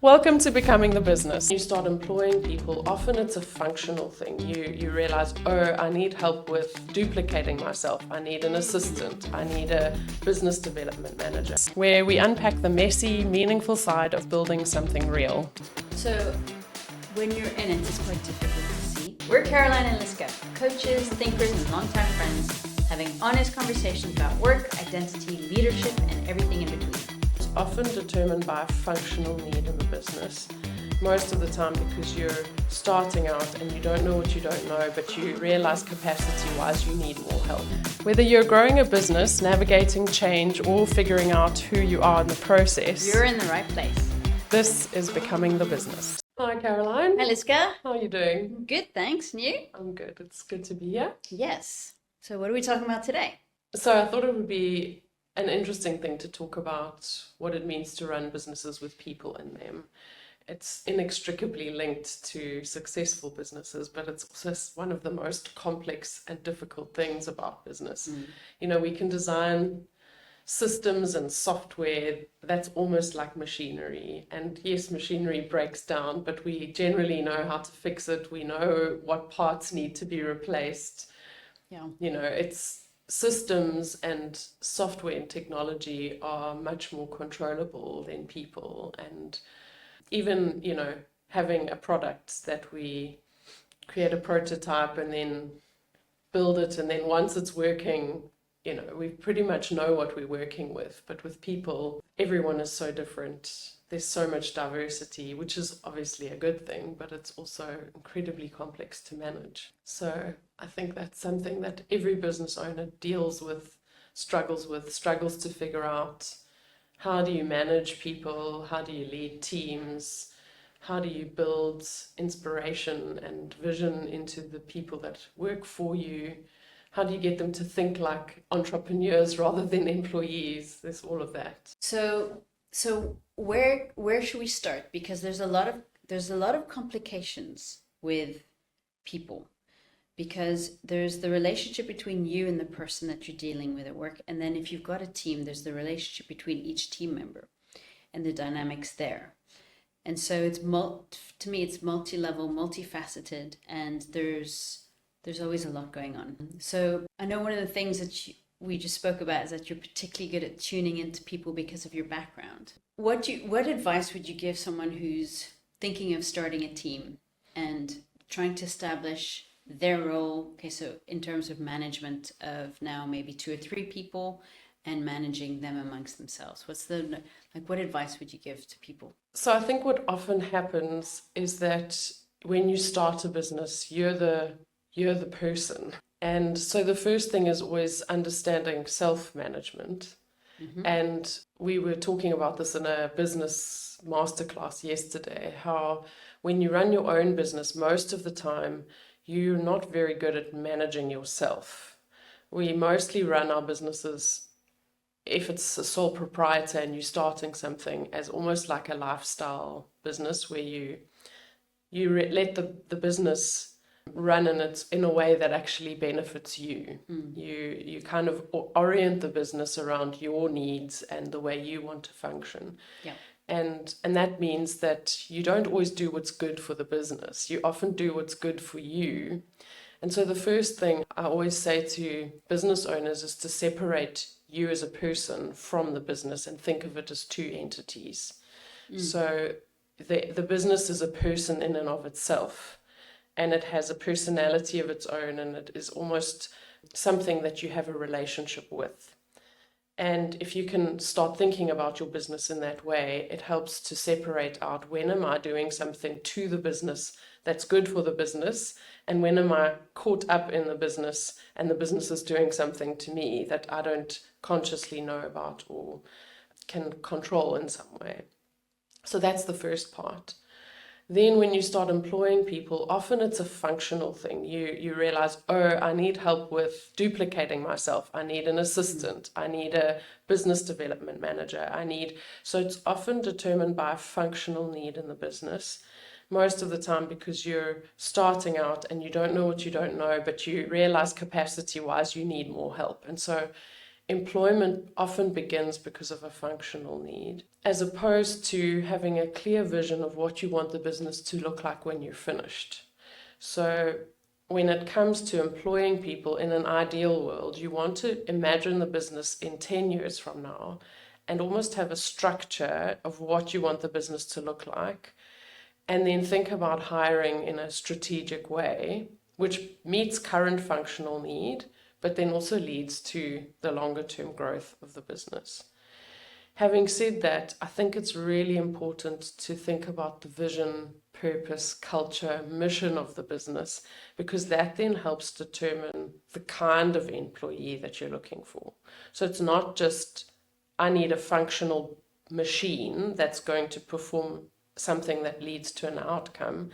Welcome to Becoming the Business. You start employing people, often it's a functional thing. You realize, oh, I need help with duplicating myself. I need an assistant. I need a business development manager. Where we unpack the messy, meaningful side of building something real. So when you're in it, it's quite difficult to see. We're Caroline and Liska, coaches, thinkers, and longtime friends, having honest conversations about work, identity, leadership, and everything in between. Often determined by a functional need in the business. Most of the time because you're starting out and you don't know what you don't know, but you realize capacity-wise you need more help. Whether you're growing a business, navigating change, or figuring out who you are in the process, You're in the right place. this is Becoming the Business. Hi Caroline. Hi Liska. How are you doing? Good, thanks. And you? I'm good. It's good to be here. Yes. So what are we talking about today? So I thought it would be an interesting thing to talk about what it means to run businesses with people in them. It's inextricably linked to successful businesses, but it's also one of the most complex and difficult things about business. You know, we can design systems and software that's almost like machinery. And yes, machinery breaks down, but we generally know how to fix it. We know what parts need to be replaced. Yeah. You know, it's systems and software and technology are much more controllable than people. And even, you know, having a product that we create a prototype and then build it, and then once it's working, you know, we pretty much know what we're working with. But with people, everyone is so different. There's so much diversity, which is obviously a good thing, but it's also incredibly complex to manage. So I think that's something that every business owner deals with, struggles to figure out. How do you manage people? How do you lead teams? How do you build inspiration and vision into the people that work for you? How do you get them to think like entrepreneurs rather than employees? There's all of that. So where should we start? Because there's a lot of complications with people, because there's the relationship between you and the person that you're dealing with at work, and then if you've got a team, there's the relationship between each team member and the dynamics there. And so to me it's multi-level, multifaceted, and there's always a lot going on. So I know one of the things that we just spoke about is that you're particularly good at tuning into people because of your background. What advice would you give someone who's thinking of starting a team and trying to establish their role? Okay, so in terms of management of now maybe 2 or 3 people and managing them amongst themselves, what advice would you give to people? So I think what often happens is that when you start a business, you're the person. And so the first thing is always understanding self-management. And we were talking about this in a business masterclass yesterday, how when you run your own business, most of the time, you're not very good at managing yourself. We mostly run our businesses, if it's a sole proprietor and you're starting something, as almost like a lifestyle business where you let the business run in a way that actually benefits you. You kind of orient the business around your needs and the way you want to function. Yeah. And that means that you don't always do what's good for the business. You often do what's good for you. And so the first thing I always say to business owners is to separate you as a person from the business and think of it as 2 entities. So the business is a person in and of itself, and it has a personality of its own, and it is almost something that you have a relationship with. And if you can start thinking about your business in that way, it helps to separate out, when am I doing something to the business that's good for the business, and when am I caught up in the business and the business is doing something to me that I don't consciously know about or can control in some way. So that's the first part. Then when you start employing people, often it's a functional thing. You realize, oh, I need help with duplicating myself. I need an assistant. I need a business development manager. So it's often determined by a functional need in the business. Most of the time because you're starting out and you don't know what you don't know, but you realize capacity-wise you need more help. And so employment often begins because of a functional need, as opposed to having a clear vision of what you want the business to look like when you're finished. So when it comes to employing people in an ideal world, you want to imagine the business in 10 years from now and almost have a structure of what you want the business to look like. And then think about hiring in a strategic way, which meets current functional need, but then also leads to the longer term growth of the business. Having said that, I think it's really important to think about the vision, purpose, culture, mission of the business, because that then helps determine the kind of employee that you're looking for. So it's not just, I need a functional machine that's going to perform something that leads to an outcome,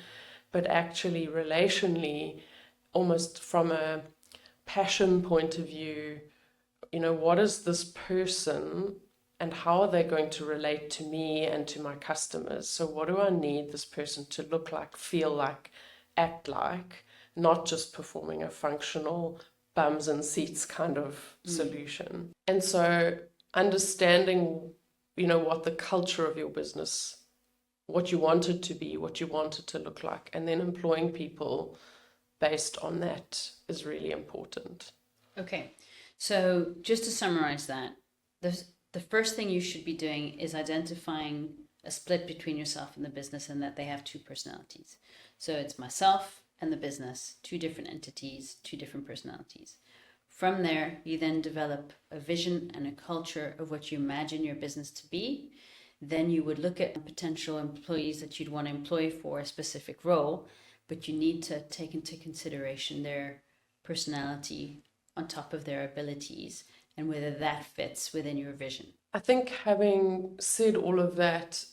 but actually relationally, almost from a passion point of view, what is this person and how are they going to relate to me and to my customers? So what do I need this person to look like, feel like, act like, not just performing a functional bums and seats kind of solution. And so understanding, what the culture of your business, what you want it to be, what you want it to look like, and then employing people based on that is really important. Okay, so just to summarize that, the first thing you should be doing is identifying a split between yourself and the business, and that they have two personalities. So it's myself and the business, two different entities, two different personalities. From there, you then develop a vision and a culture of what you imagine your business to be. Then you would look at potential employees that you'd want to employ for a specific role, but you need to take into consideration their personality on top of their abilities and whether that fits within your vision. I think having said all of that,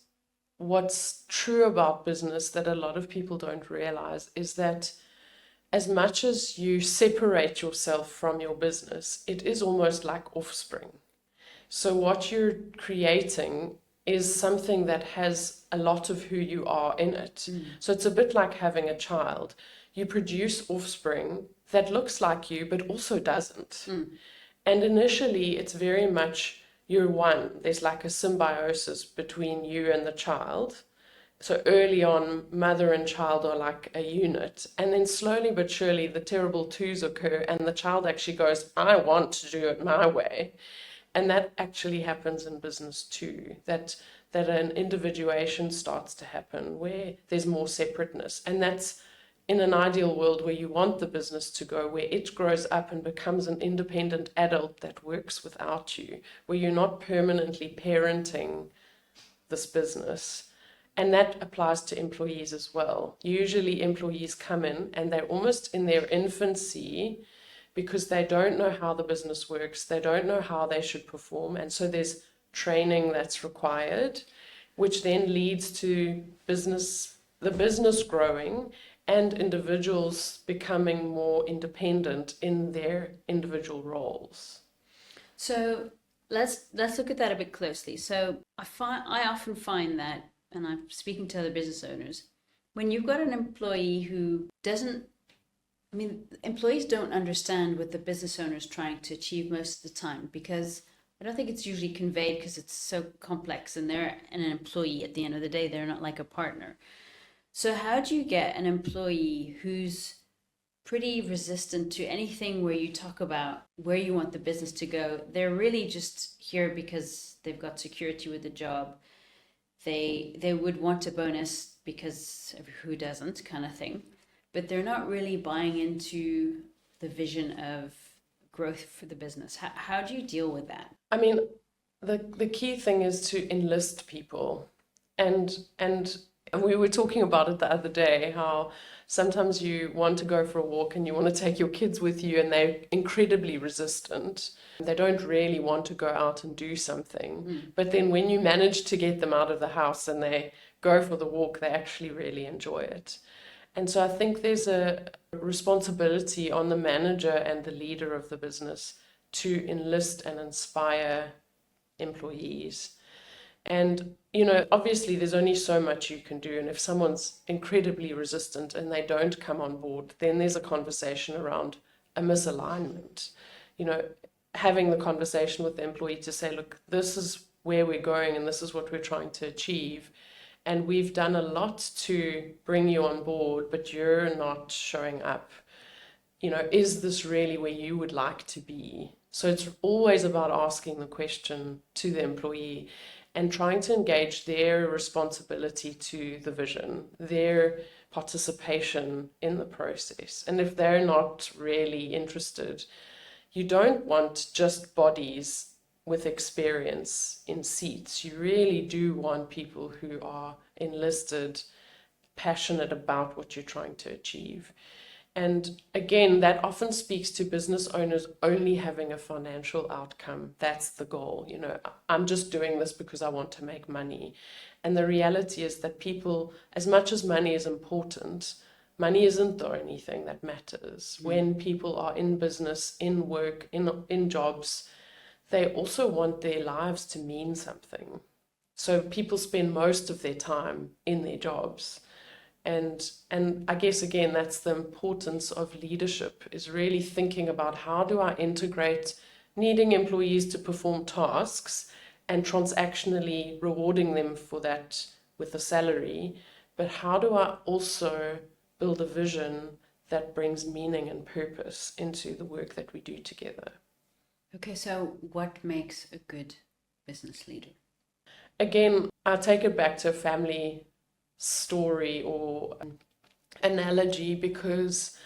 what's true about business that a lot of people don't realize is that as much as you separate yourself from your business, it is almost like offspring. So what you're creating is something that has a lot of who you are in it. So it's a bit like having a child. You produce offspring that looks like you, but also doesn't. And initially, it's very much you're one. There's like a symbiosis between you and the child. So early on, mother and child are like a unit. And then slowly but surely, the terrible twos occur, and the child actually goes, I want to do it my way. And that actually happens in business too, that an individuation starts to happen where there's more separateness. And that's in an ideal world where you want the business to go, where it grows up and becomes an independent adult that works without you, where you're not permanently parenting this business. And that applies to employees as well. Usually employees come in and they're almost in their infancy because they don't know how the business works, they don't know how they should perform, and so there's training that's required, which then leads to the business growing and individuals becoming more independent in their individual roles. So let's look at that a bit closely. So I often find that, and I'm speaking to other business owners, when you've got an employee who doesn't, employees don't understand what the business owner is trying to achieve most of the time, because I don't think it's usually conveyed because it's so complex, and they're an employee at the end of the day. They're not like a partner. So how do you get an employee who's pretty resistant to anything where you talk about where you want the business to go? They're really just here because they've got security with the job. They would want a bonus because who doesn't, kind of thing. But they're not really buying into the vision of growth for the business. How do you deal with that? The key thing is to enlist people. And we were talking about it the other day, how sometimes you want to go for a walk and you want to take your kids with you and they're incredibly resistant. They don't really want to go out and do something. But then when you manage to get them out of the house and they go for the walk, they actually really enjoy it. And so I think there's a responsibility on the manager and the leader of the business to enlist and inspire employees. And, obviously there's only so much you can do. And if someone's incredibly resistant and they don't come on board, then there's a conversation around a misalignment. having the conversation with the employee to say, look, this is where we're going and this is what we're trying to achieve. And we've done a lot to bring you on board, but you're not showing up. Is this really where you would like to be? So it's always about asking the question to the employee and trying to engage their responsibility to the vision, their participation in the process. And if they're not really interested, you don't want just bodies with experience in seats. You really do want people who are enlisted, passionate about what you're trying to achieve. And again, that often speaks to business owners only having a financial outcome. That's the goal. I'm just doing this because I want to make money. And the reality is that people, as much as money is important, money isn't the only thing that matters. When people are in business, in work, in jobs, they also want their lives to mean something. So people spend most of their time in their jobs. And I guess, again, that's the importance of leadership, is really thinking about how do I integrate needing employees to perform tasks and transactionally rewarding them for that with a salary, but how do I also build a vision that brings meaning and purpose into the work that we do together. Okay, so what makes a good business leader? Again, I take it back to a family story or analogy, because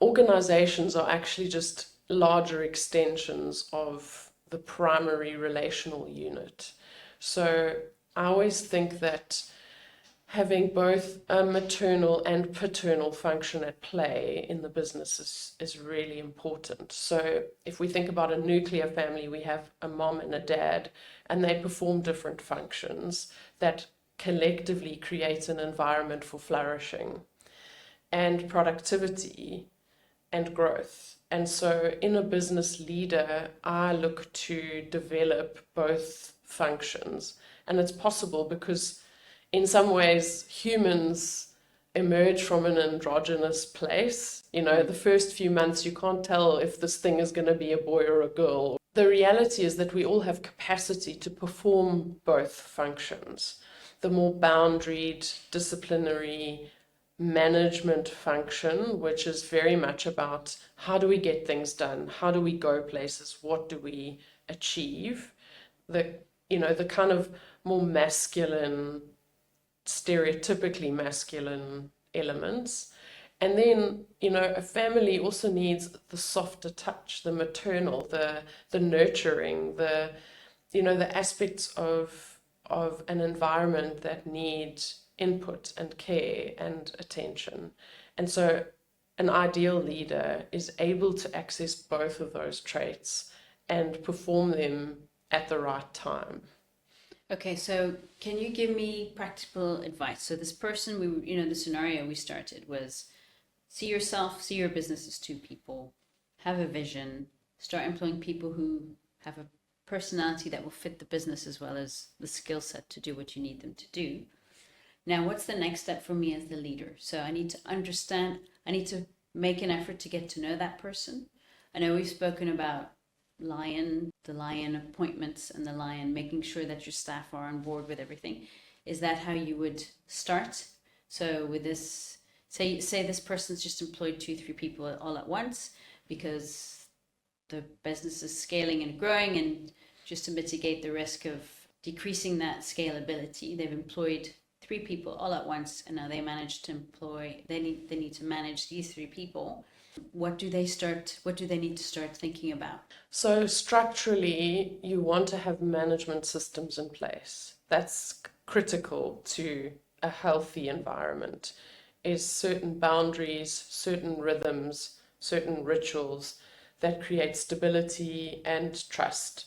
organizations are actually just larger extensions of the primary relational unit. So I always think that having both a maternal and paternal function at play in the business is really important. So if we think about a nuclear family, we have a mom and a dad, and they perform different functions that collectively create an environment for flourishing and productivity and growth. And so in a business leader, I look to develop both functions. And it's possible because in some ways humans emerge from an androgynous place. The first few months you can't tell if this thing is going to be a boy or a girl. The reality is that we all have capacity to perform both functions. The more boundaried, disciplinary management function, which is very much about how do we get things done, how do we go places, what do we achieve, the kind of more masculine, stereotypically masculine elements. And then, a family also needs the softer touch, the maternal, the nurturing, the aspects of an environment that need input and care and attention. And so an ideal leader is able to access both of those traits and perform them at the right time. Okay, so can you give me practical advice? So this person, the scenario we started was see yourself, see your business as two people, have a vision, start employing people who have a personality that will fit the business as well as the skill set to do what you need them to do. Now, what's the next step for me as the leader? So I need to understand, I need to make an effort to get to know that person. I know we've spoken about the lion appointments and the lion, making sure that your staff are on board with everything. Is that how you would start? So with this, say this person's just employed 2-3 people all at once because the business is scaling and growing, and just to mitigate the risk of decreasing that scalability, they've employed 3 people all at once, and now they need to manage these 3 people. What do they need to start thinking about? So structurally, you want to have management systems in place. That's critical to a healthy environment, is certain boundaries, certain rhythms, certain rituals that create stability and trust.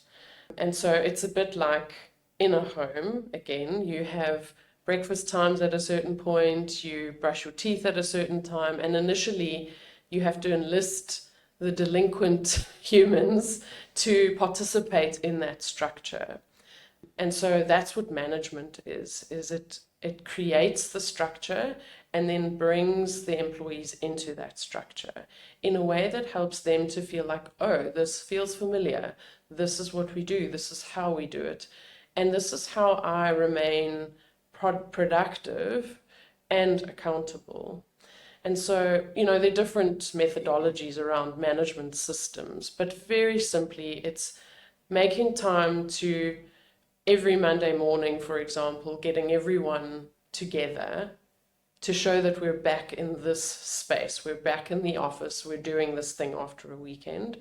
And so it's a bit like in a home. Again, you have breakfast times at a certain point, you brush your teeth at a certain time, and initially you have to enlist the delinquent humans to participate in that structure. And so that's what management is it creates the structure and then brings the employees into that structure in a way that helps them to feel like, oh, this feels familiar. This is what we do. This is how we do it. And this is how I remain productive and accountable. And so, there are different methodologies around management systems, but very simply, it's making time to every Monday morning, for example, getting everyone together to show that we're back in this space, we're back in the office, we're doing this thing after a weekend,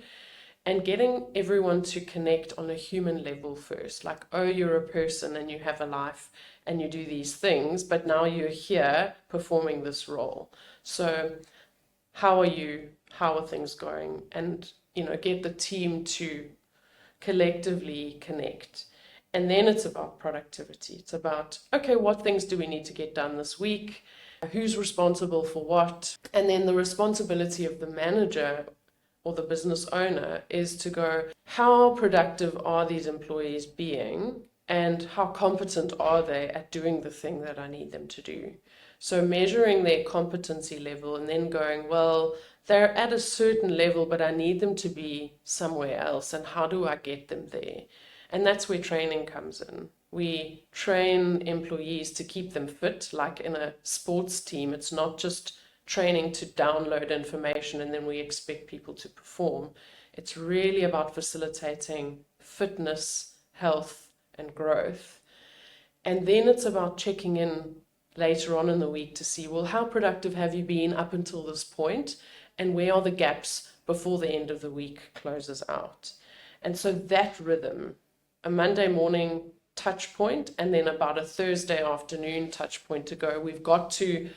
and getting everyone to connect on a human level first. Like, oh, you're a person and you have a life and you do these things, but now you're here performing this role. So how are you? How are things going? And, get the team to collectively connect. And then it's about productivity. It's about, okay, what things do we need to get done this week? Who's responsible for what? And then the responsibility of the manager or the business owner is to go, how productive are these employees being? And how competent are they at doing the thing that I need them to do? So measuring their competency level and then going, well, they're at a certain level, but I need them to be somewhere else. And how do I get them there? And that's where training comes in. We train employees to keep them fit, like in a sports team. It's not just training to download information and then we expect people to perform. It's really about facilitating fitness, health, and growth. And then it's about checking in later on in the week to see, well, how productive have you been up until this point? And where are the gaps before the end of the week closes out? And so that rhythm, a Monday morning touch point, and then about a Thursday afternoon touch point to go, we've got to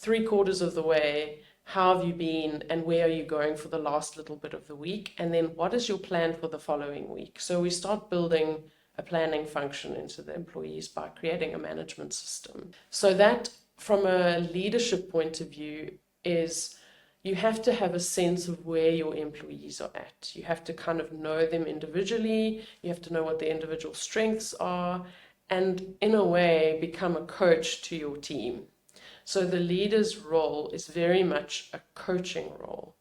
3/4 of the way. How have you been and where are you going for the last little bit of the week? And then what is your plan for the following week? So we start building a planning function into the employees by creating a management system. So that, from a leadership point of view, is you have to have a sense of where your employees are at. You have to kind of know them individually. You have to know what their individual strengths are, and in a way become a coach to your team. So the leader's role is very much a coaching role.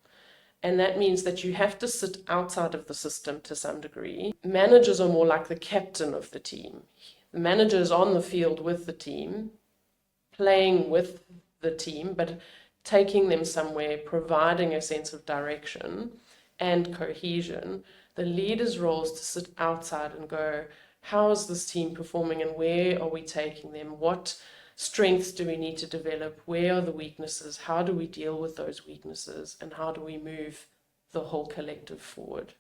And that means that you have to sit outside of the system to some degree. Managers are more like the captain of the team. The manager is on the field with the team, playing with the team, but taking them somewhere, providing a sense of direction and cohesion. The leader's role is to sit outside and go, how is this team performing and where are we taking them? What strengths do we need to develop? Where are the weaknesses? How do we deal with those weaknesses? And how do we move the whole collective forward?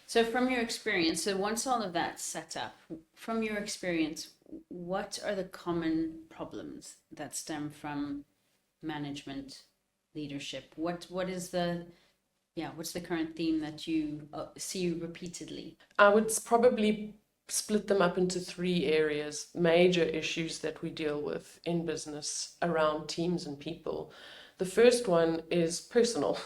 So from your experience, so once all of that's set up, from your experience, what are the common problems that stem from management leadership? What's the current theme that you see repeatedly? I would probably split them up into 3 areas, major issues that we deal with in business around teams and people. The first one is personal.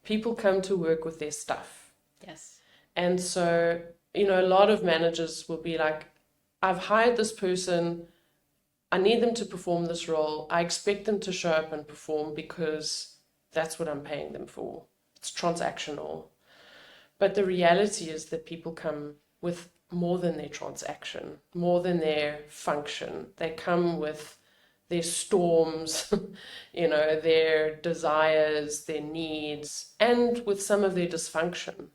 People come to work with their stuff. Yes. And so, a lot of managers will be like, I've hired this person, I need them to perform this role, I expect them to show up and perform because that's what I'm paying them for. It's transactional. But the reality is that people come with more than their transaction, more than their function. They come with their storms, their desires, their needs, and with some of their dysfunction.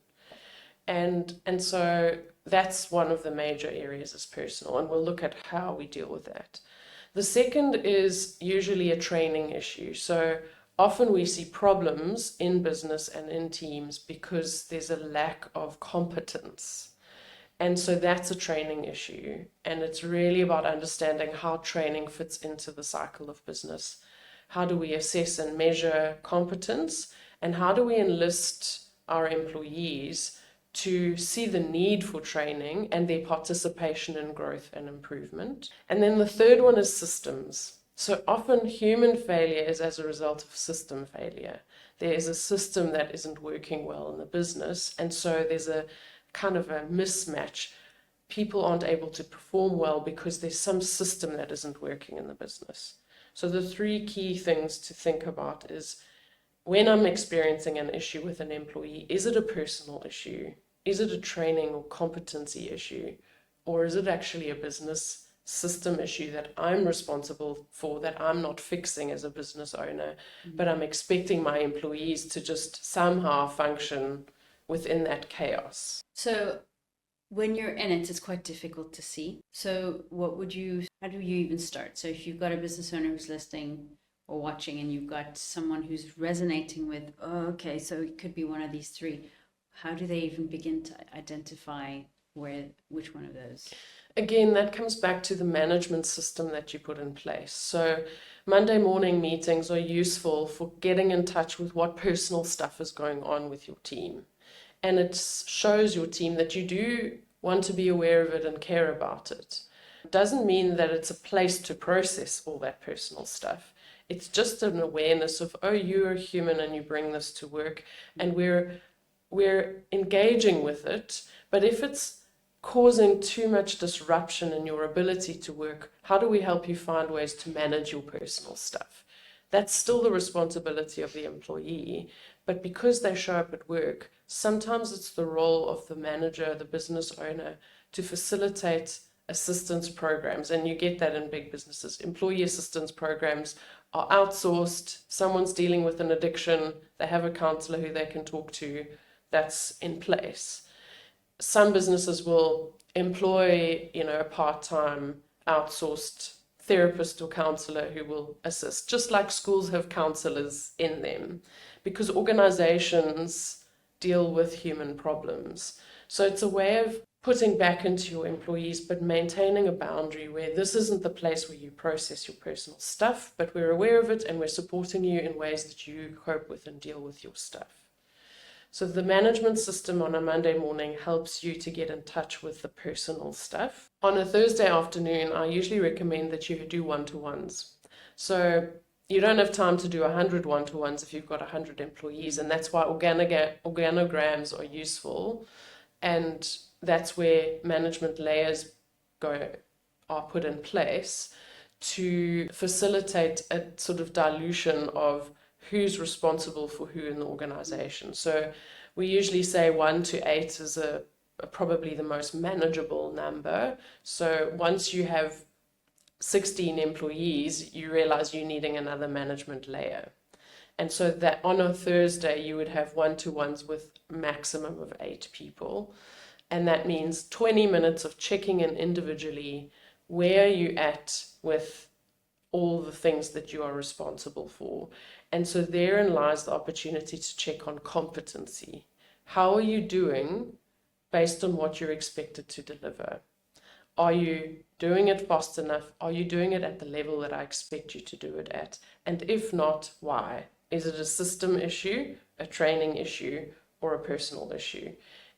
And so that's one of the major areas is personal, and we'll look at how we deal with that. The second is usually a training issue. So often we see problems in business and in teams because there's a lack of competence. And so that's a training issue. And it's really about understanding how training fits into the cycle of business. How do we assess and measure competence? And how do we enlist our employees to see the need for training and their participation in growth and improvement? And then the third one is systems. So often human failure is as a result of system failure. There is a system that isn't working well in the business. And so there's a kind of a mismatch. People aren't able to perform well because there's some system that isn't working in the business. So the three key things to think about is, when I'm experiencing an issue with an employee, is it a personal issue? Is it a training or competency issue? Or is it actually a business system issue that I'm responsible for, that I'm not fixing as a business owner, but I'm expecting my employees to just somehow function within that chaos? So when you're in it, it's quite difficult to see. So how do you even start? So if you've got a business owner who's listening or watching, and you've got someone who's resonating with, oh, okay, so it could be one of these three, how do they even begin to identify which one of those? Again, that comes back to the management system that you put in place. So Monday morning meetings are useful for getting in touch with what personal stuff is going on with your team. And it shows your team that you do want to be aware of it and care about it. It doesn't mean that it's a place to process all that personal stuff. It's just an awareness of, oh, you're a human and you bring this to work, and we're engaging with it. But if it's causing too much disruption in your ability to work, how do we help you find ways to manage your personal stuff? That's still the responsibility of the employee, but because they show up at work, sometimes it's the role of the manager, the business owner, to facilitate assistance programs. And you get that in big businesses. Employee assistance programs are outsourced. Someone's dealing with an addiction, they have a counselor who they can talk to. That's in place. Some businesses will employ, a part-time outsourced therapist or counselor who will assist, just like schools have counselors in them, because organizations deal with human problems. So it's a way of putting back into your employees, but maintaining a boundary where this isn't the place where you process your personal stuff, but we're aware of it and we're supporting you in ways that you cope with and deal with your stuff. So the management system on a Monday morning helps you to get in touch with the personal stuff. On a Thursday afternoon, I usually recommend that you do one-to-ones. So you don't have time to do 100 one-to-ones if you've got 100 employees, and that's why organograms are useful, and that's where management layers are put in place to facilitate a sort of dilution of who's responsible for who in the organization. So we usually say 1 to 8 is probably the most manageable number. So once you have 16 employees, you realize you're needing another management layer. And so that on a Thursday, you would have one-to-ones with maximum of 8 people. And that means 20 minutes of checking in individually, where are you at with all the things that you are responsible for. And so therein lies the opportunity to check on competency. How are you doing based on what you're expected to deliver? Are you doing it fast enough? Are you doing it at the level that I expect you to do it at? And if not, why? Is it a system issue, a training issue, or a personal issue?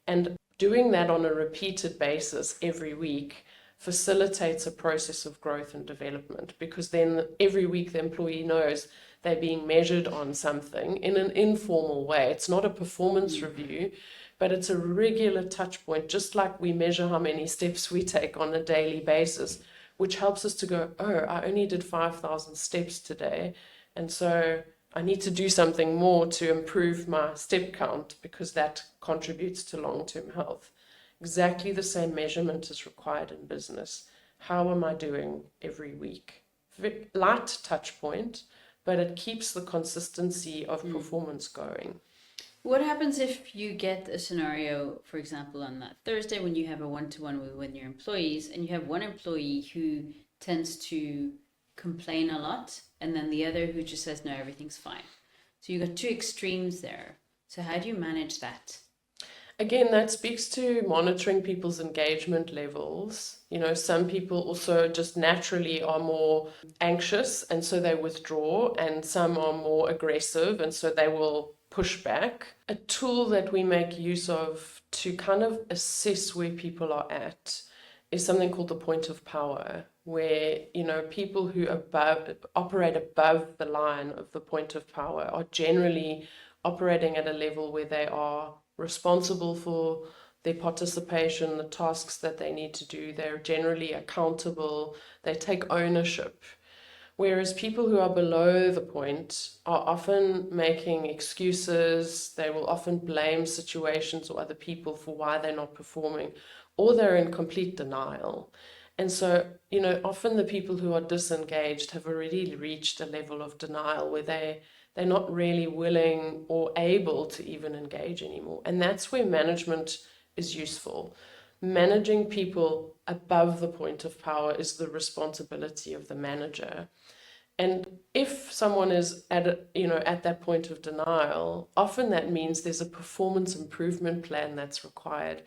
And doing that on a repeated basis every week facilitates a process of growth and development, because then every week the employee knows they're being measured on something in an informal way. It's not a performance review, but it's a regular touch point, just like we measure how many steps we take on a daily basis, which helps us to go, oh, I only did 5,000 steps today, and so I need to do something more to improve my step count, because that contributes to long-term health. Exactly the same measurement is required in business. How am I doing every week? Light touch point, but it keeps the consistency of performance going. What happens if you get a scenario, for example, on that Thursday when you have a one-to-one with one of your employees, and you have one employee who tends to complain a lot, and then the other who just says, no, everything's fine. So you've got two extremes there. So how do you manage that? Again, that speaks to monitoring people's engagement levels. Some people also just naturally are more anxious, and so they withdraw, and some are more aggressive, and so they will push back. A tool that we make use of to kind of assess where people are at is something called the point of power, where, people who operate above the line of the point of power are generally operating at a level where they are responsible for their participation, the tasks that they need to do. They're generally accountable. They take ownership. Whereas people who are below the point are often making excuses. They will often blame situations or other people for why they're not performing, or they're in complete denial. And so, often the people who are disengaged have already reached a level of denial where they're not really willing or able to even engage anymore. And that's where management is useful. Managing people above the point of power is the responsibility of the manager. And if someone is at that point of denial, often that means there's a performance improvement plan that's required.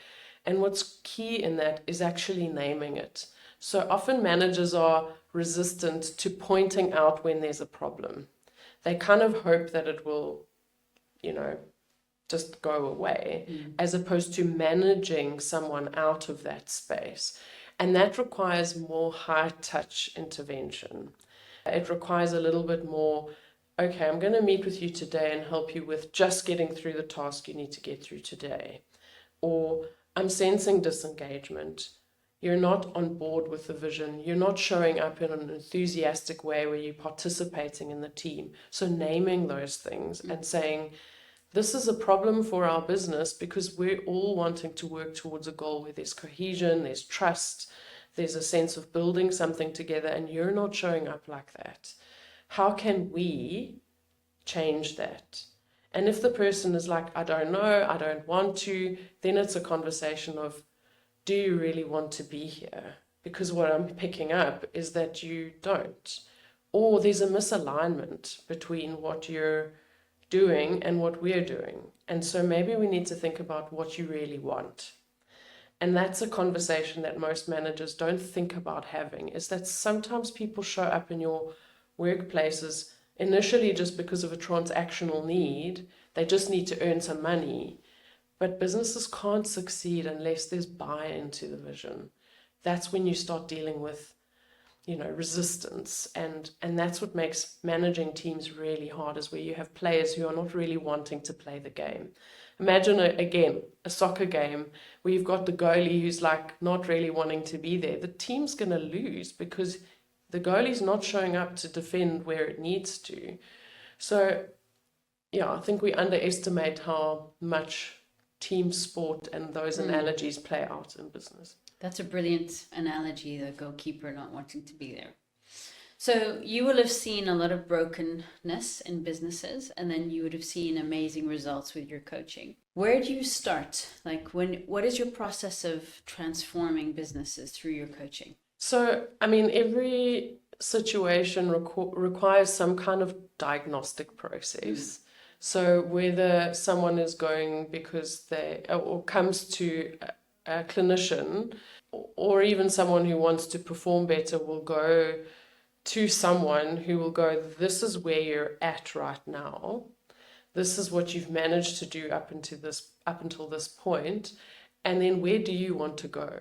And what's key in that is actually naming it. So often managers are resistant to pointing out when there's a problem. They kind of hope that it will, just go away, as opposed to managing someone out of that space. And that requires more high-touch intervention. It requires a little bit more, okay, I'm going to meet with you today and help you with just getting through the task you need to get through today. Or I'm sensing disengagement. You're not on board with the vision. You're not showing up in an enthusiastic way where you're participating in the team. So naming those things and saying, this is a problem for our business because we're all wanting to work towards a goal where there's cohesion, there's trust, there's a sense of building something together, and you're not showing up like that. How can we change that? And if the person is like, I don't know, I don't want to, then it's a conversation of, do you really want to be here? Because what I'm picking up is that you don't. Or there's a misalignment between what you're doing and what we're doing. And so maybe we need to think about what you really want. And that's a conversation that most managers don't think about having, is that sometimes people show up in your workplaces initially just because of a transactional need. They just need to earn some money. But businesses can't succeed unless there's buy-in to the vision. That's when you start dealing with, resistance. And that's what makes managing teams really hard, is where you have players who are not really wanting to play the game. Imagine, a soccer game where you've got the goalie who's like not really wanting to be there. The team's going to lose because the goalie's not showing up to defend where it needs to. So, yeah, I think we underestimate how much team sport and those analogies play out in business. That's a brilliant analogy, the goalkeeper not wanting to be there. So you will have seen a lot of brokenness in businesses, and then you would have seen amazing results with your coaching. Where do you start? What is your process of transforming businesses through your coaching? So, every situation requires some kind of diagnostic process. So whether someone is going because or comes to a clinician, or even someone who wants to perform better will go to someone who will go, this is where you're at right now. This is what you've managed to do up until this point. And then where do you want to go?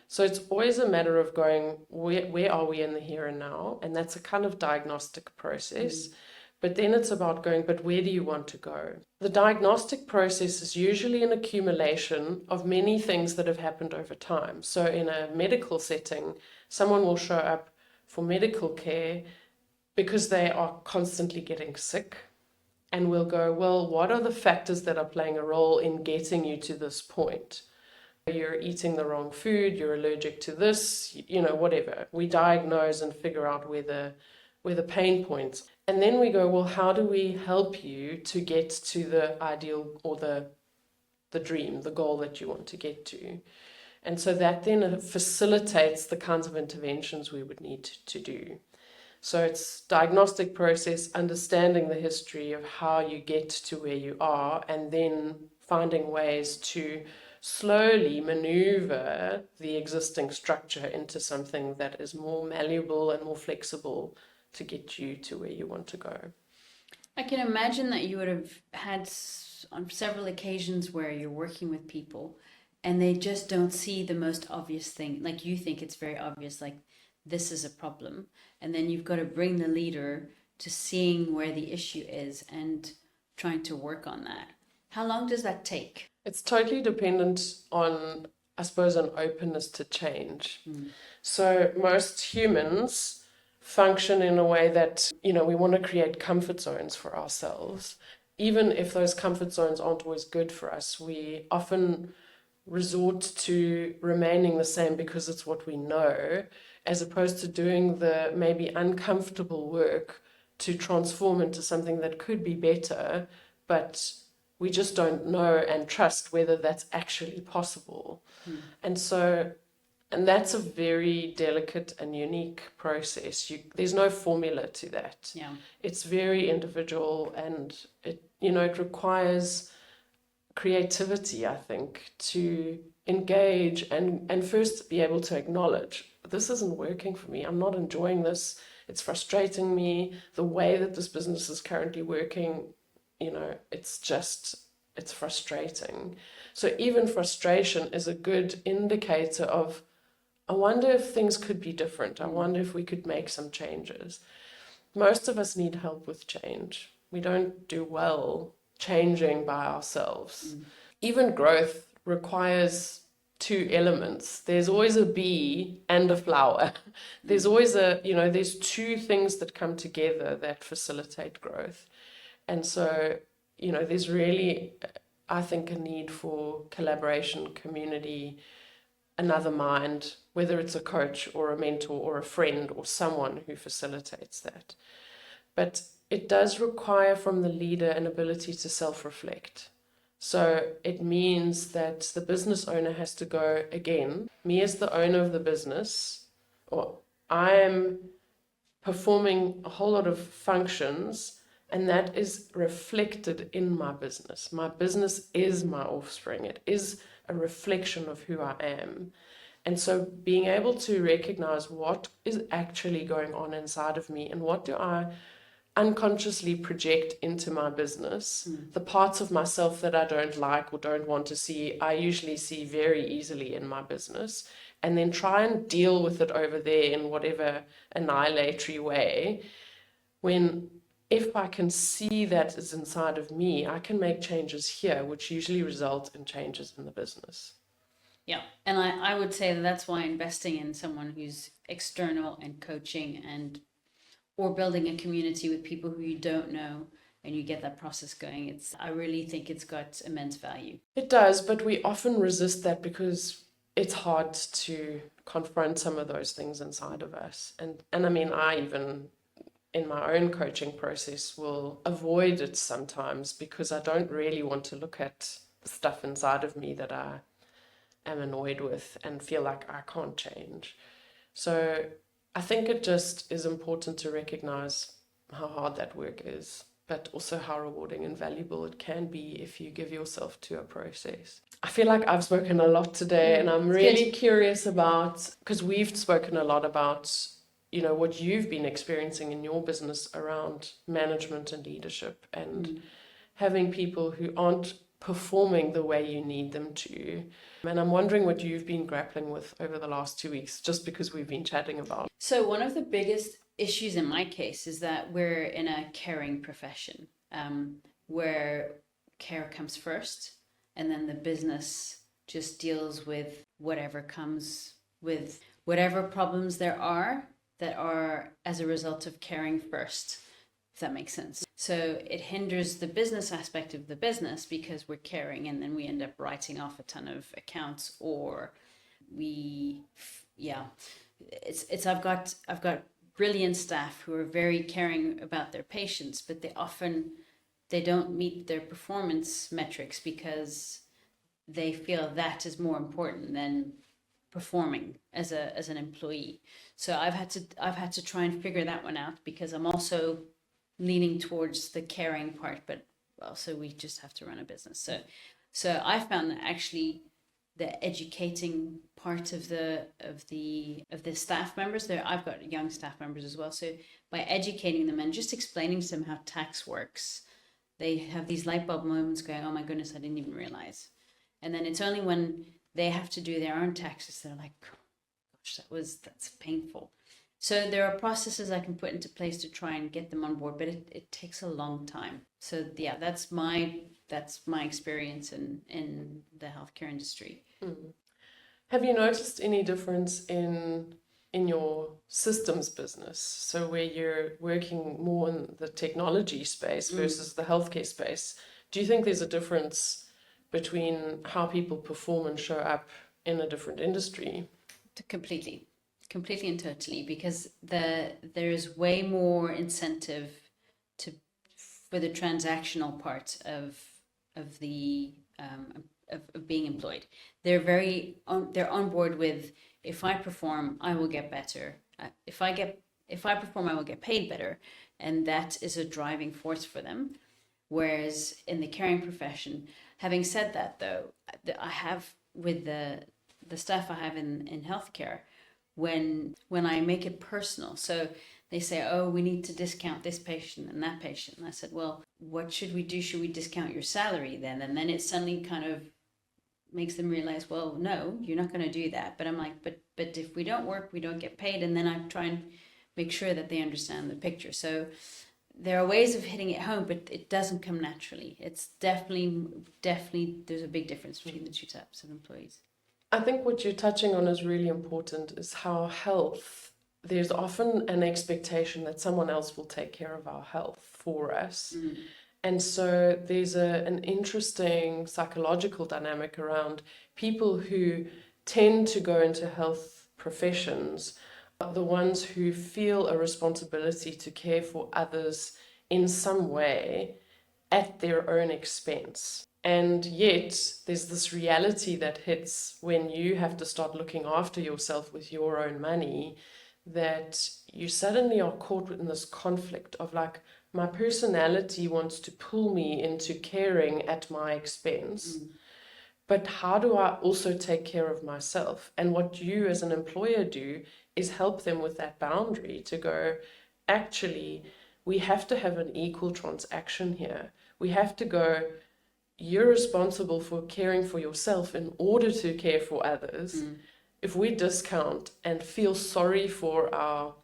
So it's always a matter of going, where are we in the here and now? And that's a kind of diagnostic process. But then it's about going, but where do you want to go? The diagnostic process is usually an accumulation of many things that have happened over time. So in a medical setting, someone will show up for medical care because they are constantly getting sick. And we'll go, well, what are the factors that are playing a role in getting you to this point? You're eating the wrong food, you're allergic to this, whatever. We diagnose and figure out where the pain points. And then we go, well, how do we help you to get to the ideal or the dream, the goal that you want to get to? And so that then facilitates the kinds of interventions we would need to do. So it's diagnostic process, understanding the history of how you get to where you are, and then finding ways to slowly maneuver the existing structure into something that is more malleable and more flexible to get you to where you want to go. I can imagine that you would have had on several occasions where you're working with people and they just don't see the most obvious thing. Like you think it's very obvious, like this is a problem. And then you've got to bring the leader to seeing where the issue is and trying to work on that. How long does that take? It's totally dependent on, I suppose, an openness to change. So most humans function in a way that, we want to create comfort zones for ourselves. Even if those comfort zones aren't always good for us, we often resort to remaining the same because it's what we know, as opposed to doing the maybe uncomfortable work to transform into something that could be better, but we just don't know and trust whether that's actually possible. And that's a very delicate and unique process. There's no formula to that. Yeah. It's very individual, and it requires creativity, I think, to engage and first be able to acknowledge, this isn't working for me. I'm not enjoying this. It's frustrating me. The way that this business is currently working, it's frustrating. So even frustration is a good indicator of, I wonder if things could be different. I wonder if we could make some changes. Most of us need help with change. We don't do well changing by ourselves. Even growth requires two elements. There's always a bee and a flower. There's always there's two things that come together that facilitate growth. And so, there's really, I think, a need for collaboration, community, another mind, whether it's a coach or a mentor or a friend or someone who facilitates that. But it does require from the leader an ability to self-reflect. So it means that the business owner has to go, again, me as the owner of the business, or I am performing a whole lot of functions, and that is reflected in my business. My business is my offspring. It is a reflection of who I am. And so being able to recognize what is actually going on inside of me and what do I unconsciously project into my business, the parts of myself that I don't like or don't want to see, I usually see very easily in my business, and then try and deal with it over there in whatever annihilatory way. If I can see that is inside of me, I can make changes here, which usually result in changes in the business. Yeah, and I would say that's why investing in someone who's external and coaching or building a community with people who you don't know and you get that process going, I really think it's got immense value. It does, but we often resist that because it's hard to confront some of those things inside of us. And I mean, I even in my own coaching process will avoid it sometimes because I don't really want to look at the stuff inside of me that I am annoyed with and feel like I can't change. So I think it just is important to recognize how hard that work is, but also how rewarding and valuable it can be if you give yourself to a process. I feel like I've spoken a lot today, and I'm really curious about, because we've spoken a lot about, what you've been experiencing in your business around management and leadership and having people who aren't performing the way you need them to. And I'm wondering what you've been grappling with over the last 2 weeks, just because we've been chatting about it. So one of the biggest issues in my case is that we're in a caring profession, where care comes first, and then the business just deals with whatever comes with whatever problems there are that are as a result of caring first, if that makes sense. So it hinders the business aspect of the business because we're caring, and then we end up writing off a ton of accounts, or I've got brilliant staff who are very caring about their patients, but they don't meet their performance metrics because they feel that is more important than performing as an employee. So I've had to try and figure that one out, because I'm also leaning towards the caring part, but also we just have to run a business. So I found that actually the educating part of the staff members there, I've got young staff members as well. So by educating them and just explaining to them how tax works, they have these light bulb moments going, oh my goodness, I didn't even realize. And then it's only when they have to do their own taxes, they're like, gosh, that's painful. So there are processes I can put into place to try and get them on board, but it takes a long time. So yeah, that's my experience in the healthcare industry. Have you noticed any difference in in your systems business, so where you're working more in the technology space versus the healthcare space, do you think there's a difference between how people perform and show up in a different industry? Completely, completely and totally, because there's way more incentive to for the transactional part of the of being employed. They're on board with, if I perform, I will get better. If I perform, I will get paid better, and that is a driving force for them. Whereas in the caring profession, having said that, though, I have with the staff I have in healthcare, when I make it personal, so they say, oh, we need to discount this patient and that patient. And I said, well, what should we do? Should we discount your salary then? And then it suddenly kind of makes them realize, well, no, you're not going to do that. But I'm like, but if we don't work, we don't get paid. And then I try and make sure that they understand the picture. So there are ways of hitting it home, but it doesn't come naturally. It's definitely, there's a big difference between the two types of employees. I think what you're touching on is really important, is how health, there's often an expectation that someone else will take care of our health for us. And so there's an interesting psychological dynamic around people who tend to go into health professions, are the ones who feel a responsibility to care for others in some way at their own expense. And yet there's this reality that hits when you have to start looking after yourself with your own money, that you suddenly are caught in this conflict of like, my personality wants to pull me into caring at my expense, but how do I also take care of myself? And what you as an employer do is help them with that boundary to go, actually, we have to have an equal transaction here. We have to go, you're responsible for caring for yourself in order to care for others. If we discount and feel sorry for our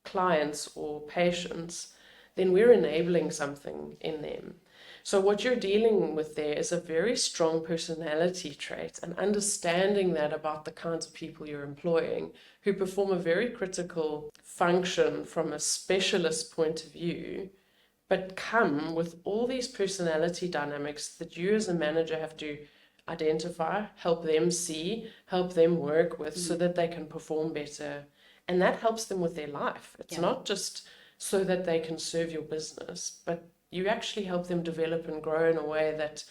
clients or patients, then we're enabling something in them. So what you're dealing with there is a very strong personality trait, and understanding that about the kinds of people you're employing who perform a very critical function from a specialist point of view, but come with all these personality dynamics that you as a manager have to identify, help them see, help them work with, so that they can perform better. And that helps them with their life. It's not just so that they can serve your business, but you actually help them develop and grow in a way that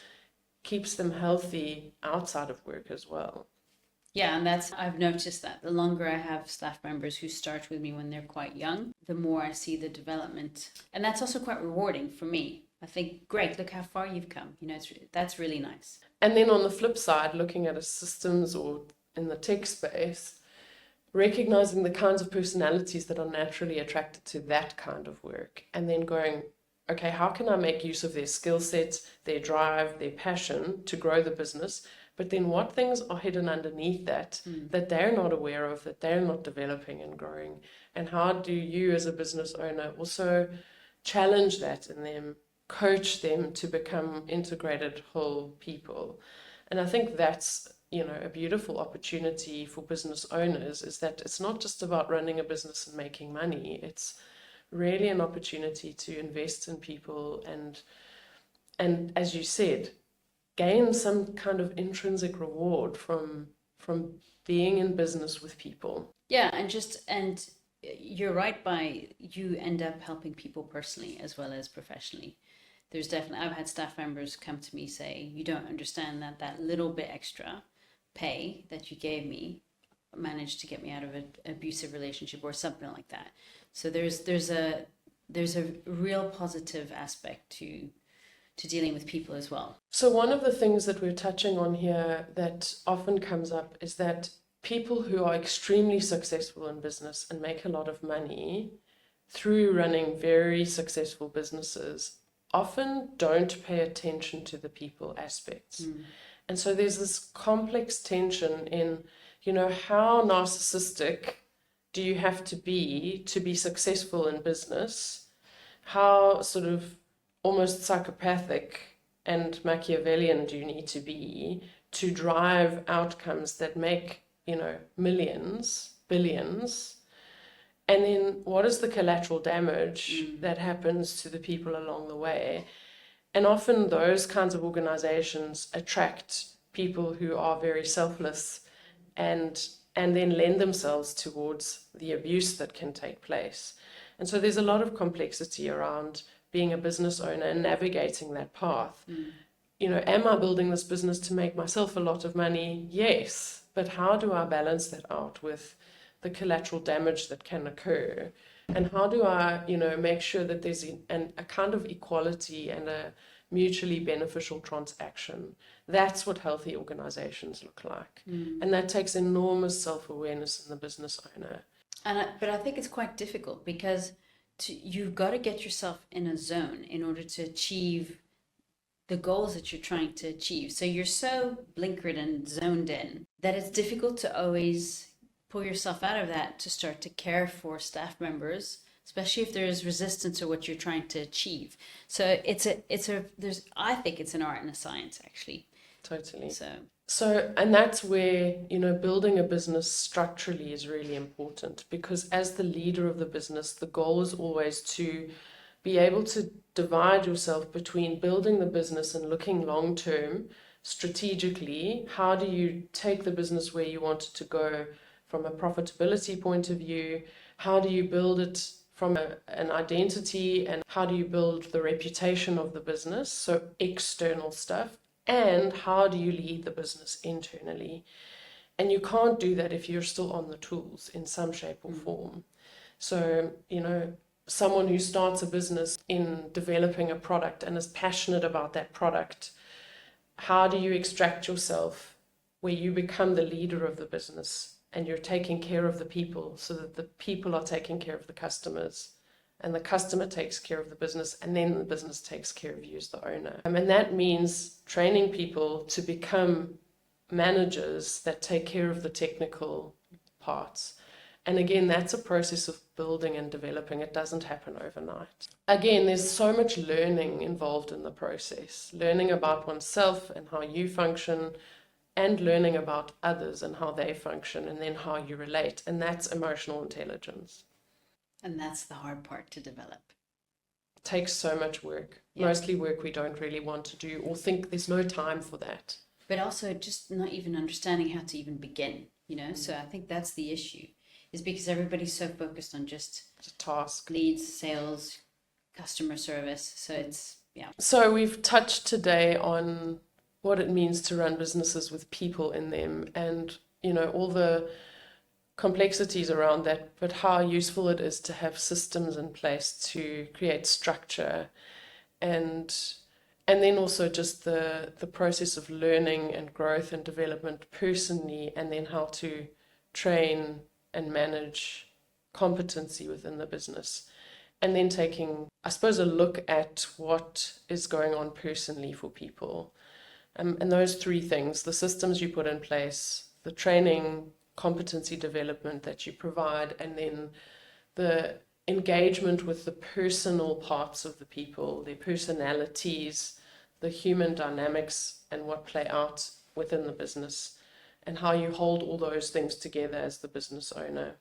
keeps them healthy outside of work as well. Yeah, and I've noticed that the longer I have staff members who start with me when they're quite young, the more I see the development. And that's also quite rewarding for me. I think, great, look how far you've come. That's really nice. And then on the flip side, looking at a systems or in the tech space, recognizing the kinds of personalities that are naturally attracted to that kind of work, and then going, okay, how can I make use of their skill sets, their drive, their passion to grow the business? But then what things are hidden underneath that, that they're not aware of, that they're not developing and growing? And how do you as a business owner also challenge that in them, coach them to become integrated whole people? And I think that's, a beautiful opportunity for business owners, is that it's not just about running a business and making money. It's really an opportunity to invest in people and as you said, gain some kind of intrinsic reward from being in business with people. Yeah, and you're right, you end up helping people personally as well as professionally. There's definitely, I've had staff members come to me say, you don't understand that little bit extra pay that you gave me managed to get me out of an abusive relationship or something like that. So there's a real positive aspect to dealing with people as well. So one of the things that we're touching on here that often comes up is that people who are extremely successful in business and make a lot of money through running very successful businesses often don't pay attention to the people aspects. And so there's this complex tension in, how narcissistic do you have to be successful in business? How sort of almost psychopathic and Machiavellian do you need to be to drive outcomes that make, millions, billions. And then what is the collateral damage that happens to the people along the way? And often those kinds of organizations attract people who are very selfless and then lend themselves towards the abuse that can take place. And so there's a lot of complexity around being a business owner and navigating that path. You know, am I building this business to make myself a lot of money? Yes. But how do I balance that out with the collateral damage that can occur? And how do I, you know, make sure that there's a kind of equality and a mutually beneficial transaction? That's what healthy organizations look like. And that takes enormous self-awareness in the business owner. But I think it's quite difficult because you've got to get yourself in a zone in order to achieve the goals that you're trying to achieve. So you're so blinkered and zoned in that it's difficult to always pull yourself out of that to start to care for staff members, especially if there's resistance to what you're trying to achieve. So I think it's an art and a science, actually. Totally. So, and that's where, you know, building a business structurally is really important, because as the leader of the business, the goal is always to be able to divide yourself between building the business and looking long term, strategically. How do you take the business where you want it to go from a profitability point of view? How do you build it from an identity, and how do you build the reputation of the business? So external stuff. And how do you lead the business internally? And you can't do that if you're still on the tools in some shape or form. So, you know, someone who starts a business in developing a product and is passionate about that product, how do you extract yourself where you become the leader of the business and you're taking care of the people so that the people are taking care of the customers? And the customer takes care of the business, and then the business takes care of you as the owner. And that means training people to become managers that take care of the technical parts. And again, that's a process of building and developing. It doesn't happen overnight. Again, there's so much learning involved in the process. Learning about oneself and how you function, and learning about others and how they function, and then how you relate. And that's emotional intelligence. And that's the hard part to develop. It takes so much work. Yeah. Mostly work we don't really want to do or think there's no time for that. But also just not even understanding how to even begin, you know? So I think that's the issue, is because everybody's so focused on just a task, leads, sales, customer service. So it's, yeah. So we've touched today on what it means to run businesses with people in them, and, you know, all the complexities around that, but how useful it is to have systems in place to create structure, and then also just the process of learning and growth and development personally, and then how to train and manage competency within the business, and then taking, I suppose, a look at what is going on personally for people. And those three things: the systems you put in place, the training, competency development that you provide, and then the engagement with the personal parts of the people, their personalities, the human dynamics, and what play out within the business, and how you hold all those things together as the business owner.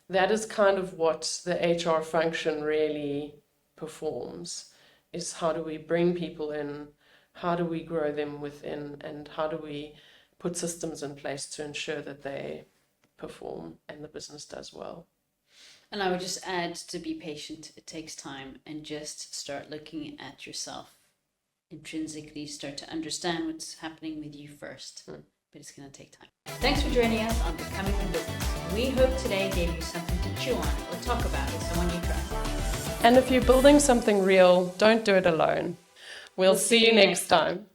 That is kind of what the HR function really performs, is how do we bring people in, how do we grow them within, and how do we put systems in place to ensure that they perform and the business does well. And I would just add to be patient. It takes time, and just start looking at yourself intrinsically, start to understand what's happening with you first. But it's going to take time. Thanks for joining us on Becoming a Business. We hope today gave you something to chew on or talk about with someone you trust. And if you're building something real, don't do it alone. We'll see you next time.